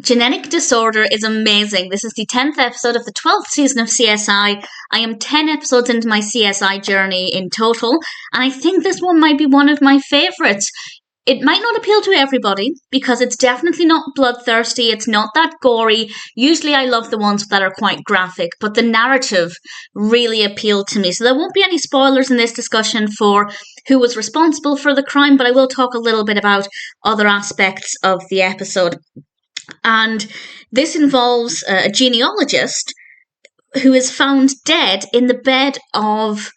Genetic Disorder is amazing. This is the 10th episode of the 12th season of CSI. I am 10 episodes into my CSI journey in total, and I think this one might be one of my favourites. It might not appeal to everybody because it's definitely not bloodthirsty, it's not that gory. Usually I love the ones that are quite graphic, but the narrative really appealed to me. So there won't be any spoilers in this discussion for who was responsible for the crime, but I will talk a little bit about other aspects of the episode. And this involves a genealogist who is found dead in the bed of,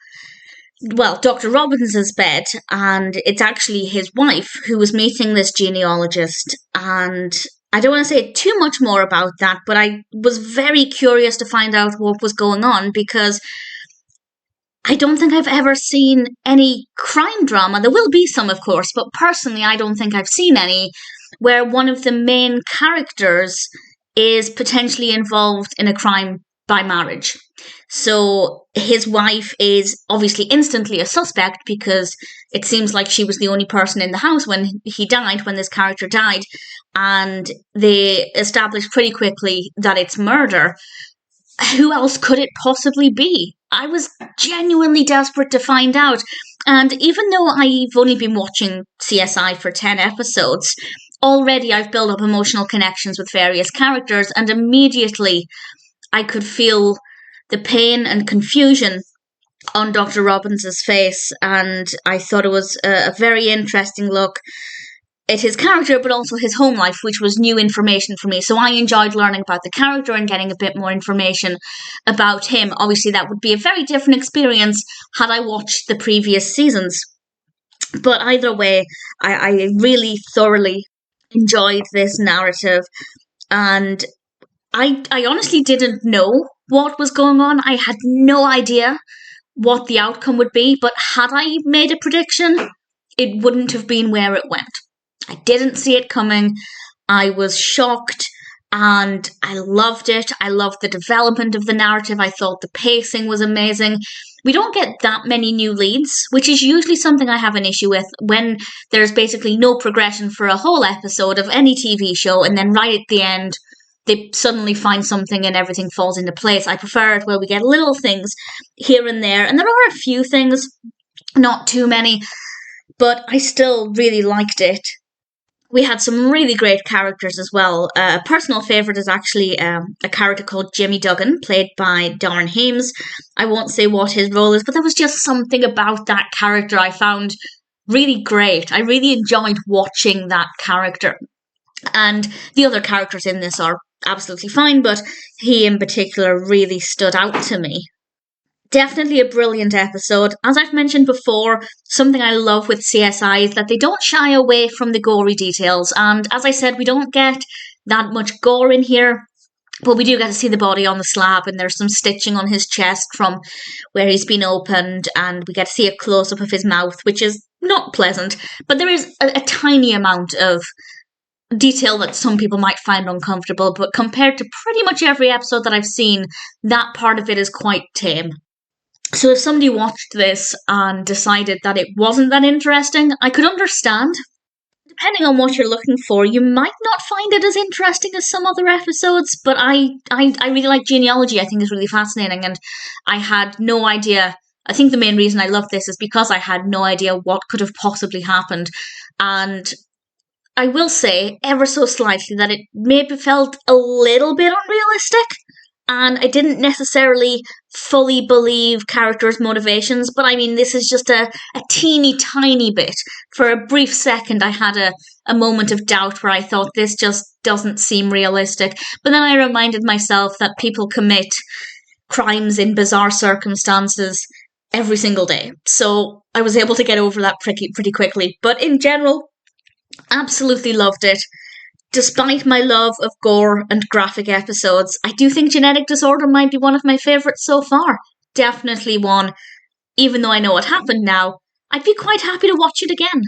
well, Dr. Robbins's bed, and it's actually his wife who was meeting this genealogist. And I don't want to say too much more about that, but I was very curious to find out what was going on, because I don't think I've ever seen any crime drama. There will be some, of course, but personally I don't think I've seen any where one of the main characters is potentially involved in a crime by marriage. So his wife is obviously instantly a suspect because it seems like she was the only person in the house when he died, when this character died, and they established pretty quickly that it's murder. Who else could it possibly be? I was genuinely desperate to find out. And even though I've only been watching CSI for 10 episodes, already I've built up emotional connections with various characters, and immediately I could feel the pain and confusion on Dr. Robbins's face, and I thought it was a very interesting look at his character, but also his home life, which was new information for me. So I enjoyed learning about the character and getting a bit more information about him. Obviously, that would be a very different experience had I watched the previous seasons. But either way, I really thoroughly enjoyed this narrative, and I honestly didn't know what was going on. I had no idea what the outcome would be, but had I made a prediction, it wouldn't have been where it went. I didn't see it coming. I was shocked, and I loved it. I loved the development of the narrative. I thought the pacing was amazing. We don't get that many new leads, which is usually something I have an issue with when there's basically no progression for a whole episode of any TV show, and then right at the end, they suddenly find something and everything falls into place. I prefer it where we get little things here and there, and there are a few things, not too many, but I still really liked it. We had some really great characters as well. A personal favourite is actually a character called Jimmy Duggan, played by Darin Heames. I won't say what his role is, but there was just something about that character I found really great. I really enjoyed watching that character. And the other characters in this are absolutely fine, but he in particular really stood out to me. Definitely a brilliant episode. As I've mentioned before, something I love with CSI is that they don't shy away from the gory details. And as I said, we don't get that much gore in here, but we do get to see the body on the slab, and there's some stitching on his chest from where he's been opened, and we get to see a close-up of his mouth, which is not pleasant. But there is a tiny amount of detail that some people might find uncomfortable, but compared to pretty much every episode that I've seen, that part of it is quite tame. So if somebody watched this and decided that it wasn't that interesting, I could understand. Depending on what you're looking for, you might not find it as interesting as some other episodes, but I really like genealogy. I think it's really fascinating, and I had no idea. I think the main reason I love this is because I had no idea what could have possibly happened, and I will say ever so slightly that it maybe felt a little bit unrealistic, and I didn't necessarily fully believe characters' motivations, but I mean, this is just a teeny tiny bit. For a brief second, I had a moment of doubt where I thought this just doesn't seem realistic, but then I reminded myself that people commit crimes in bizarre circumstances every single day, so I was able to get over that pretty quickly. But in general, absolutely loved it. Despite my love of gore and graphic episodes, I do think Genetic Disorder might be one of my favourites so far. Definitely one. Even though I know what happened now, I'd be quite happy to watch it again.